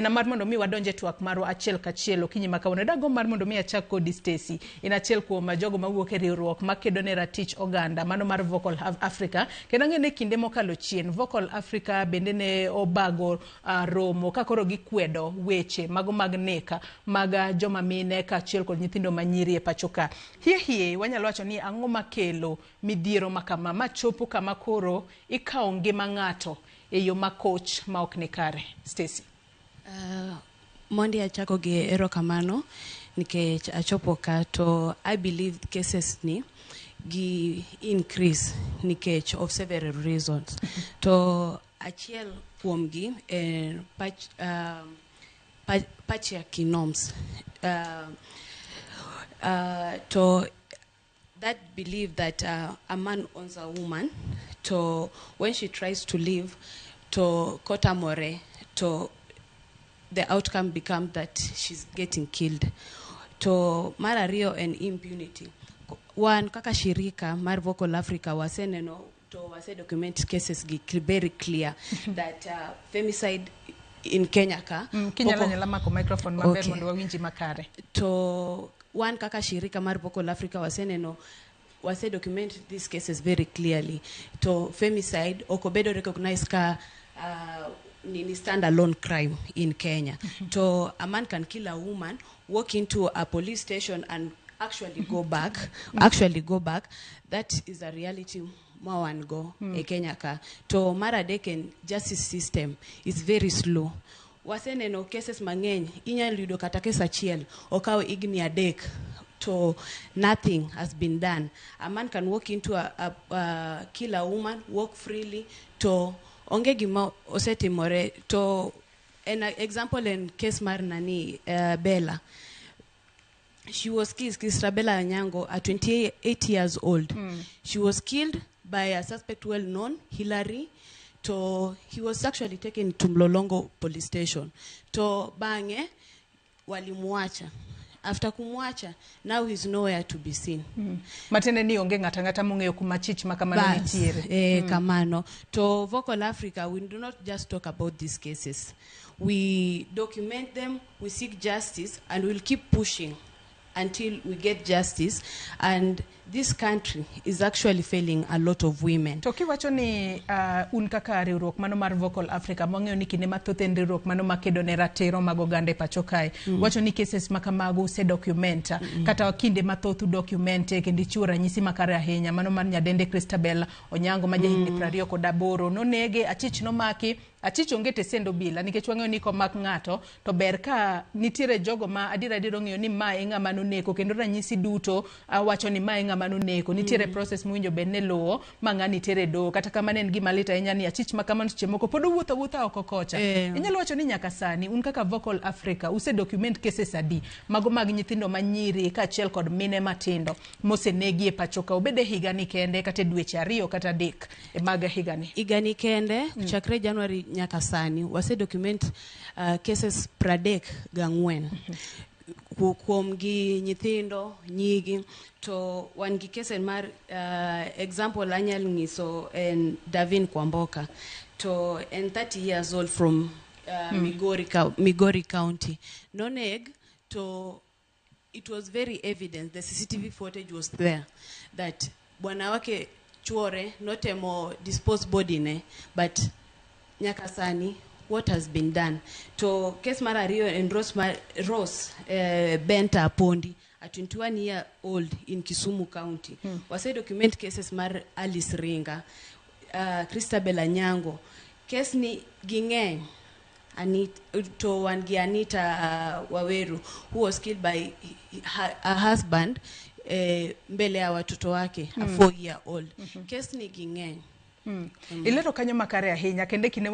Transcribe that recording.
Na mar mondo mi wadonje twak marwa achiel kachiel okinyi makawuono dago mar mondo mi achak kodi Stacy in achiel kuom jogo mawuok e riwruok makedo ne ratich oganda mano mar Vocal Africa kendo ng'ene kinde mokalo chien Vocal Africa bende ne obago romo ka koro gikwedo weche mago mag neka mag joma mine ka achiel kod nyithindo manyiri e pachoka hie wanyalo wacho ni ang'o makelo midhiero makama machopo kama koro ikawo ngima ng'ato e yo makoch ma ok ni kare Stacy. Mondi achako gi erokamano nikech achopo ka to I believe cases ni gi increase nikech of several reasons. To achiel kuom gi patriarchy norms. To that believe that a man owns a woman to when she tries to leave to kotamore to the outcome becomes that she's getting killed. To mara rio and impunity. One kaka shirika mar Vocal Africa waseneno to wase document cases very clear that femicide in Kenya ka. Kinyala nyala ko microphone maber mondo wawinji makare. To one kaka shirika mar Vocal Africa waseneno wase document these cases very clearly. To femicide okobedo recognized ka ni stand-alone crime in Kenya. So a man can kill a woman, walk into a police station and actually go back. That is a reality mawan go e Kenya ka. To mara deken justice system is very slow. Waseneno cases mangeny inyalo yudo kata case achiel okaw igni adek to nothing has been done. A man can walk into kill a woman, walk freely to onge gima osetimore. To an example in case mar nani Bella, she was killed, Bella Anyango at 28 years old. She was killed by a suspect well known, Hillary. To he was actually taken to Mlolongo police station. To bange walimuacha. After kumwacha, now he's nowhere to be seen. Matene ni onge ngata mong'eyo kuma chich makamano nitiere. Kamano. To Vocal Africa, we do not just talk about these cases. We document them, we seek justice, and we'll keep pushing until we get justice. And this country is actually failing a lot of women. To kiwacho ni un kaka riwruok mano mar Vocal Africa mong'eyo ni kinde mathoth en riwruok mano makedo ne ratiro mag oganda e pacho kae. Wacho ni cases makamago se documenta kata kinde mathoth documente kendo chiwo ranyisi makare ahinya mano mar nyadende Christabel Onyango ma jahigni 28 nonege achich nomaki achich onge tesendo bila nikech wang'eyo ni komak ng'ato to ber ka nitiere jogo ma adira ong'eyo ni ma e ng'ama noneko kendo ranyisi duto wacho ni ma e ng'ama noneko nitiere process mwinjo ben ne lowo ma ng'ani tere do kata kama en gima lita inya ni achich makamano chemoko pod wuotho oko kocha. Inyalo wacho ni nyaka sani un kaka Vocal Africa use document cases adi mago mag nyithindo manyiri ka achiel kod mine matindo mosenegi e pachoka obede higani kende kata dweche 2 kata 3 e mag higani kende chakre January nyaka sani wase document cases 34 kuom gi nyithindo nyigi. To wan gi case mar example anyal ngiso en Davin Kwamboka to en 30 years old from Migori County. Noneg to it was very evident, the CCTV footage was there that bwana wake chuore notemo dispose body ne but nyakasani what has been done. To case mara Rio and Rose Benta Pondi at 21 year old in Kisumu County. Wase document cases mar Alice Ringa, Christabel Anyango. Case ni ging'eny to Anita Waweru who was killed by her husband mbele ya watoto wake a 4-year-old. Case ni ging'eny. Ilero kanyo makare ahinya kende kine